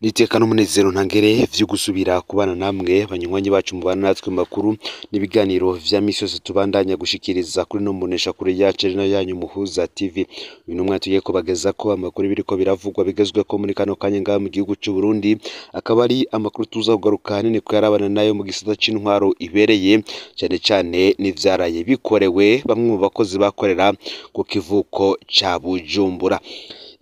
Nitekana umunezero ntangere vyo gusubira kubana namwe banywanyi bacu mubana natwe makuru n'ibiganiro vya misi yose tubandanya gushikiriza kuri no mbonesha kure yacu no yanyu Muhuza TV. Uyu numwe tugiye kubageza ko amakuru biriko biravugwa bigezweko muri kano kanya ngaha mu gihugu c'u Burundi, akaba ari amakuru tuza kugaruka hanini ko yarabana nayo mu gisata c'intwaro ibereye, cyane cyane n'ivyaraye bikorewe bamwe mu bakozi bakorera ku kivuko ca Bujumbura.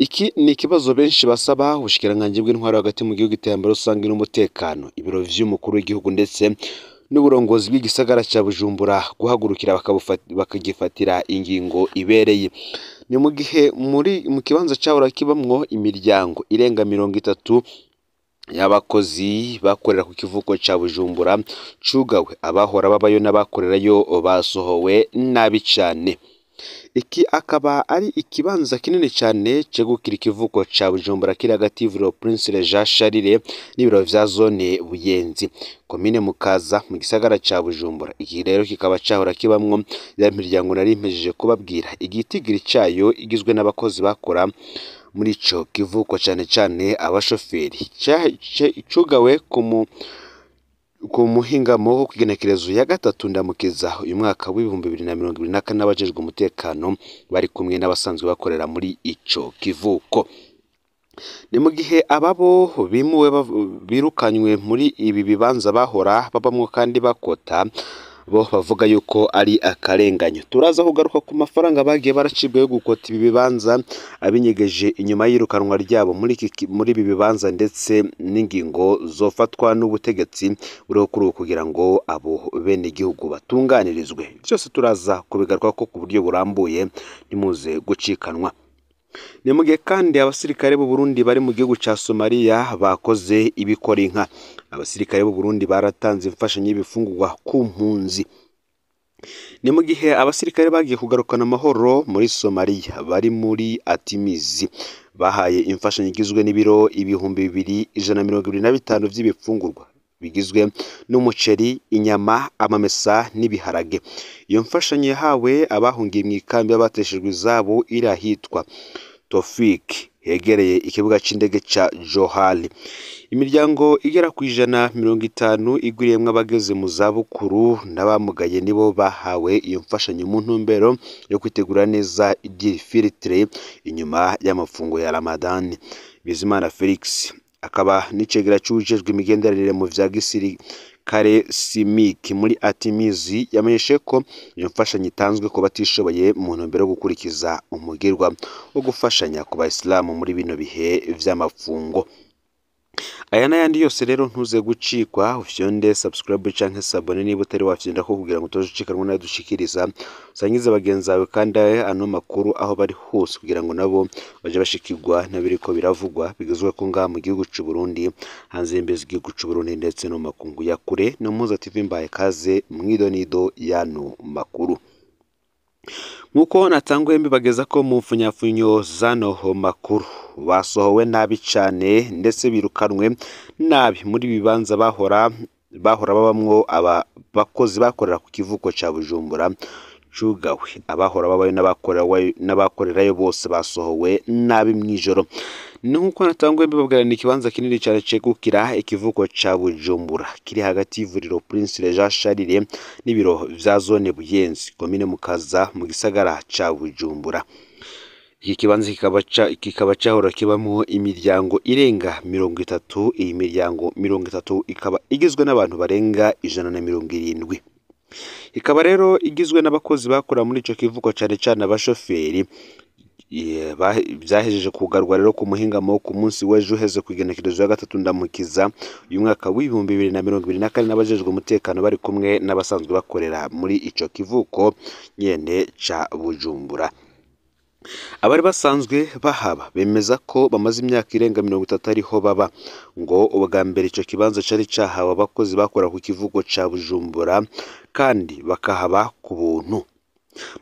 Iki ni ikibazo benshi basaba ubushikiranganji bw'intwaro hagati mu gihugu iterambere rusange n'umutekano, ibiro vy'umukuru w'igihugu ndetse n'uburongozi bw'igisagara ca Bujumbura guhagurukira bakagifatira ingingo ibereye. Ni mu gihe mu kibanza cahora kibamwo imiryango irenga 30 y'abakozi bakorera ku kivuko ca Bujumbura cugawe, abahora babayo n'abakorerayo basohowe nabi cane. Iki akaba ari ikibanza kinini cyane cegukira ikivuko ca Bujumbura kiri hagati y'ivuriro Prince Jean Charles n'ibiro vya zone Buyenzi, komine Mukaza mu gisagara ca Bujumbura. Iki rero kikaba cahora kibamwo ya miryango nari mpejeje kubabwira, igitigiri cayo igizwe n'abakozi bakora muri ico kivuko, cane cane abashoferi. Cugawe ku muhingamo wo kugenekerezo ya gatatu ndamukiza uyu mwaka w'ibihumbi 2024 n'abajejwe umutekano bari kumwe n'abasanzwe bakorera muri ico kivuko. Ni mu gihe ababo bimuwe birukanywe muri ibi bibanza bahora babamwo kandi bakota, bo bavuga yuko ari akarenganyo. Turaza kugaruka ku mafaranga bagiye baracibwa yo gukota ibi bibanza abinyegeje inyuma y'irukanwa ryabo muri ibi bibanza, ndetse n'ingingo zofatwa n'ubutegetsi buriho kuri ubu kugira ngo abo bene igihugu batunganirizwe. Byose turaza kubigaruka ko ku buryo burambuye nimuze gucikanwa. Ni mu gihe kandi abasirikare b'u Burundi bari mu gihugu ca Somalia bakoze ibikora inka. Abasirikare b'u Burundi baratanze imfashanyo y'ibifungurwa ku mpunzi. Ni mu gihe abasirikare bagiye kugarukana amahoro muri Somalia bari muri Atimizi bahaye imfashanyo igizwe n'ibiro 2125 vy'ibifungurwa bigizwe n'umuceri, inyama, amamesa n'ibiharage. Iyo mfashanyo yahawe abahungiye mu ikambi y'abateshejwe izabo iri ahitwa Tofik hegereye ikibuga c'indege ca Johali. Imiryango igera ku 150 igwiriyemwo abageze mu zabukuru n'abamugaye nibo bahawe iyo mfashanyo mu ntumbero yo kwitegura neza iby'ifiltre inyuma y'amafungo ya Ramadan. Bizimana Felix akaba n'icegera c'ujejwe imigenderanire mu vya gisirikare Simiki muri Atimizi yamenyeshe ko iyo mfashanyo itanzwe ku batishoboye mu ntumbero yo gukurikiza umugirwa wo gufashanya ku Bayisilamu muri bino bihe vy'amafungo. Aya n'ayandi yose rero ntuze gucikwa, ufyonde subscribe canke sabone niba utari wafyonda ko kugira ngo utojikanwa nayo dushikiriza, usangize bagenzi bawe kandi ano makuru aho bari hose kugira ngo nabo baje bashikirwa nabiriko biravugwa bigezwe ko ngaha mu gihugu c'u Burundi, hanze y'imbezi igihugu c'u Burundi ndetse no makungu ya kure. No Muhuza TV mbaye kaze mwidonido yano makuru. Nkuko natanguye mbibageza ko mu mfunyafunyo zano makuru basohowe nabi cane ndetse birukanwe nabi muri bibanza bahora babamwo aba bakozi bakorera ku kivuko ca Bujumbura cugawe, abahora babayo n'abakorerayo bose basohowe nabi mwijoro. Nuko natanguye mbibabwira ni ikibanza kinini cyane cegukira ikivuko ca Bujumbura kiri hagati y'ivuriro Prince Jean Charles n'ibiro vya zone Buyenzi, komine Mukaza mu gisagara ca Bujumbura. Iki kibanza kikaba cahora kibamwo imiryango irenga 30. Iyi miryango 30 ikaba igizwe n'abantu barenga 170. Ikaba rero igizwe n'abakozi bakora muri ico kivuko cane cane abashoferi. Vyahejeje kugarwa rero ku muhingamo ku munsi w'ejo uheze kugenekerezo ya gatatu ndamukiza uyu mwaka w'ibihumbi 2024 n'abajejwe umutekano bari kumwe n'abasanzwe bakorera muri ico kivuko nyene ca Bujumbura. Abari basanzwe bahaba bemeza ko bamaze imyaka irenga 30 ariho baba, ngo ubwa mbere ico kibanza cari cahawe abakozi bakora ku kivuko ca Bujumbura kandi bakahaba ku buntu.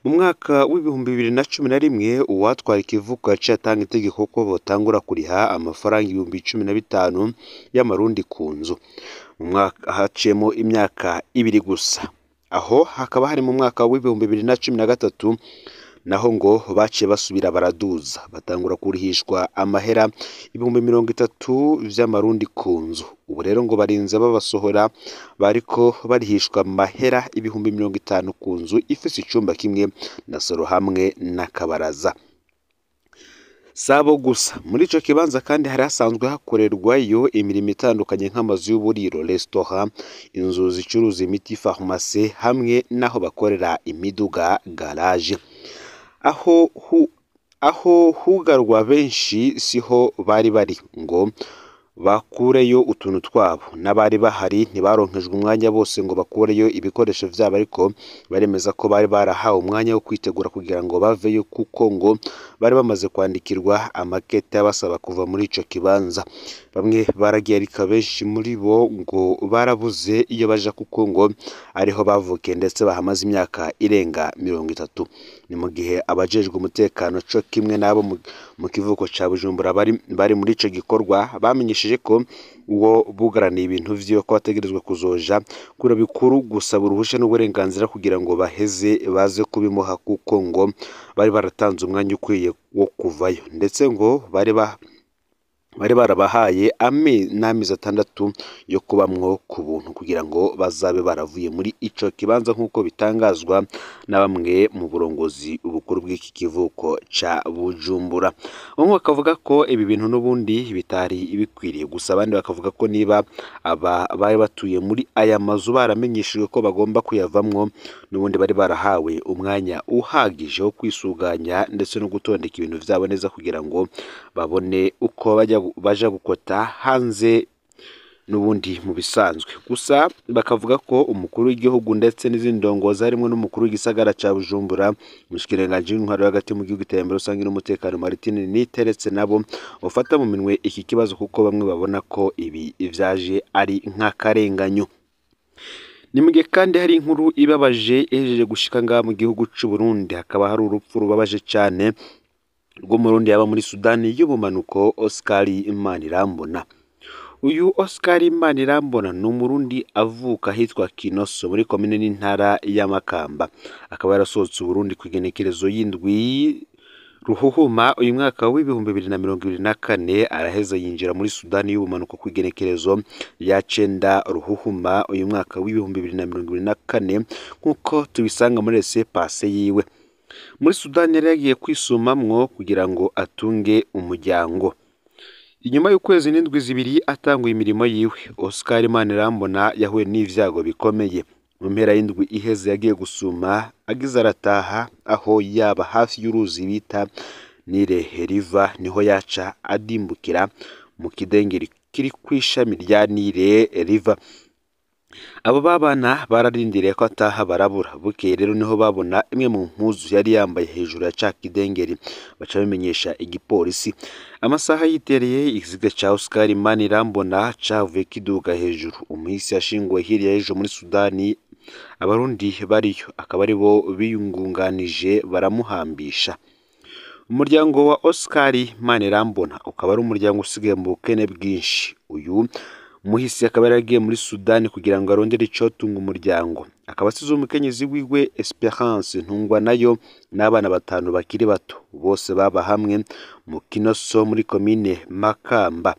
Mu mwaka w'ibihumbi 2011 uwatwara ikivuko yaciye atanga itegeko ko botangura kuriha amafaranga 15,000 y'amarundi ku nzu. Mu mwaka haciyemo imyaka 2 gusa. Aho hakaba hari mu mwaka w'ibihumbi 2013 naho ngo baciye basubira baraduza batangura kurihishwa amahera 30,000 vy'amarundi ku nzu. Ubu rero ngo barinze babasohora bariko barihishwa amahera 50,000 ku nzu ifise icumba kimwe na soro hamwe n'akabaraza. Sabo gusa muri ico kibanza kandi hari hasanzwe hakorerwayo imirimo itandukanye nk'amazu y'uburiro, restaurant, inzu zicuruza imiti, pharmacie hamwe naho bakorera imiduga garage. Aho hugarwa benshi siho bari ngo bakureyo utuntu twabo, n'abari bahari ntibaronkejwe umwanya bose ngo bakureyo ibikoresho vyabo, ariko baremeza ko bari barahawe umwanya wo kwitegura kugira ngo baveyo, kuko ngo bari bamaze kwandikirwa amakete basaba kuva muri ico kibanza. Bamwe baragiye ariko benshi muri bo ngo barabuze iyo baja, kuko ngo ariho bavukiye ndetse bahamaze imyaka irenga 30. Ni mu gihe abajejwe umutekano co kimwe nabo mu kivuko ca Bujumbura bari muri ico gikorwa bamenyesheje ko uwo bugaraniye ibintu vyo ko bategerezwa kuzoja kura bikuru gusaba uruhusha n'uburenganzira kugira ngo baheze baze kubimuha, kuko ngo bari baratanze umwanya ukwiye wo kuvayo, ndetse ngo bari barabahaye n'amezi 6 yo kubamwo ku buntu kugira ngo bazabe baravuye muri ico kibanza, nk'uko bitangazwa na bamwe mu burongozi bukuru bw'iki kivuko ca Bujumbura. Bamwe bakavuga ko ibi bintu n'ubundi bitari bikwiriye, gusa abandi bakavuga ko niba bari batuye muri aya mazu baramenyeshejwe ko bagomba kuyavamwo, n'ubundi bari barahawe umwanya uhagije wo kwisuganya ndetse no gutondeka ibintu vyabo neza kugira ngo babone uko baja gukota hanze n'ubundi mu bisanzwe. Gusa bakavuga ko umukuru w'igihugu ndetse n'izindi ndongozi harimo n'umukuru w'igisagara ca Bujumbura, umushikiranganje w'intwaro hagati mu gihugu iterambere rusange n'umutekano Martin Niteretse nabo ufata mu minwe iki kibazo, kuko bamwe babona ko ibi ivyaje ari nk'akarenganyo. Ni mu gihe kandi hari inkuru ibabaje ejeje gushika ngaha mu gihugu c'u Burundi, hakaba hari urupfu rubabaje cane rw'umurundi yaba muri Sudani y'ubumanuko, Oscar Imanirambona. Uyu Oscar Imanirambona ni umurundi avuka hitwa Kinoso muri komine n'intara ya Makamba, akaba yarasohotse Burundi ku igenekerezo y'indwi Ruhuhuma uyu mwaka w'2024, araheza yinjira muri Sudani y'ubumanuko ku igenekerezo ya 9 Ruhuhuma uyu mwaka w'2024, nk'uko tubisanga muri laissez-passer yiwe. Muri Sudani yari yagiye kwisumamwo kugira ngo atunge umuryango. Inyuma y'ukwezi n'indwi zibiri atanguye imirimo yiwe, Oscar Imanirambona yahuye n'ivyago bikomeye. Mu mpera y'indwi iheze yagiye gusuma, agize arataha aho yaba hafi y'uruzi bita Nile River, niho yaca adimbukira mu kidengeri kiri kw'ishami rya Nile River. Abo babana bararindiriye ko ataha barabura, bukeye rero niho babona imwe mu mpuzu yari yambaye hejuru ya ca kidengeri, baca bimenyesha igipolisi. Amasaha yitereye ikiziga ca Oscar Imanirambona cavuye kiduga hejuru. Umuhisi yashinguwe hirya y'ejo muri Sudani, abarundi bariyo akaba ari bo biyungunganije baramuhambisha. Umuryango wa Oscar Imanirambona ukaba ari umuryango usigaye mu bukene bwinshi. Uyu muhisi akaba yaragiye muri Sudani kugira ngo arondere icotunga umuryango, akaba asize umukenyezi wiwe Esperance Ntungwa nayo n'abana 5 bakiri bato, bose baba hamwe mu Kinoso muri komine Makamba.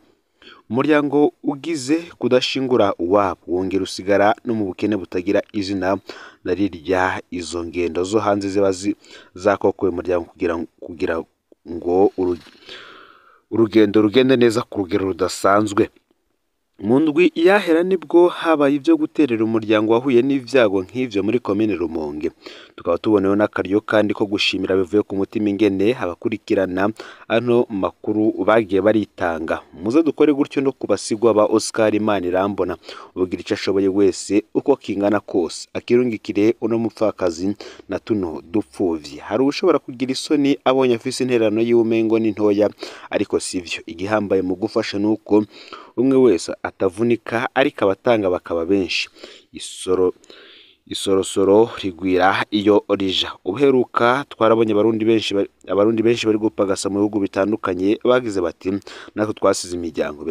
Umuryango ugize kudashingura uwabo wongera usigara no mu bukene butagira izina na rirya. Izo ngendo zo hanze ziba zakokoye umuryango kugira ngo urugendo rugende neza ku rugero rudasanzwe. Mu ndwi yahera nibwo habaye ivyo guterera umuryango wahuye n'ivyago nk'ivyo muri komine Rumonge. Tukaba tuboneyeho n'akaryo kandi ko gushimira bivuye ku mutima ingene abakurikirana ano makuru bagiye baritanga. Muze dukore gutyo no kubasigwa ba Oscar Imanirambona, ugira ico ashoboye wese uko kingana kose akirungikire uno mupfakazi na tuno dupfuvyi. Hari ushobora kugira isoni abonye afise interano y'umengo n'intoya, ariko sivyo. Igihambaye mu gufasha nuko umwe wese atavunika, ariko abatanga bakaba benshi. Isorosoro rigwira iyo rija. Ubuheruka twarabonye abarundi benshi bari gupagasa mu bihugu bitandukanye, bagize bati natwe twasize imiryango,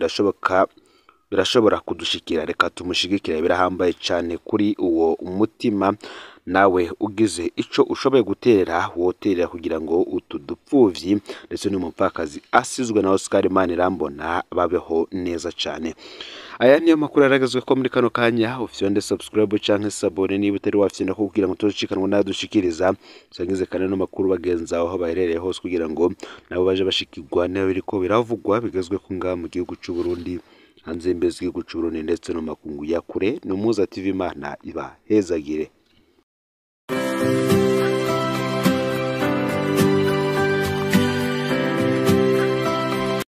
birashobora kudushikira, reka tumushigikire. Birahambaye cyane kuri uwo umutima nawe ugize ico ushoboye gutera woterera kugira ngo utu dupfuvyi ndetse n'umupfakazi asizwe na Oscar Manirambona babeho neza cane. Aya niyo makuru aragazwe ko muri kano kanya ufyonde subscribe canke sabone niba utari wafyenda kugira ngo tucikanwa nadushikiriza sangize kandi no makuru bagenza aho baherereye hose kugira ngo nabo baje bashikirwa nayo biriko biravugwa bigazwe ku nga mu gihugu cy'u Burundi hanze imbezi y'igihugu cy'u Burundi ndetse no makungu ya kure no muza TV Imana iba hezagire.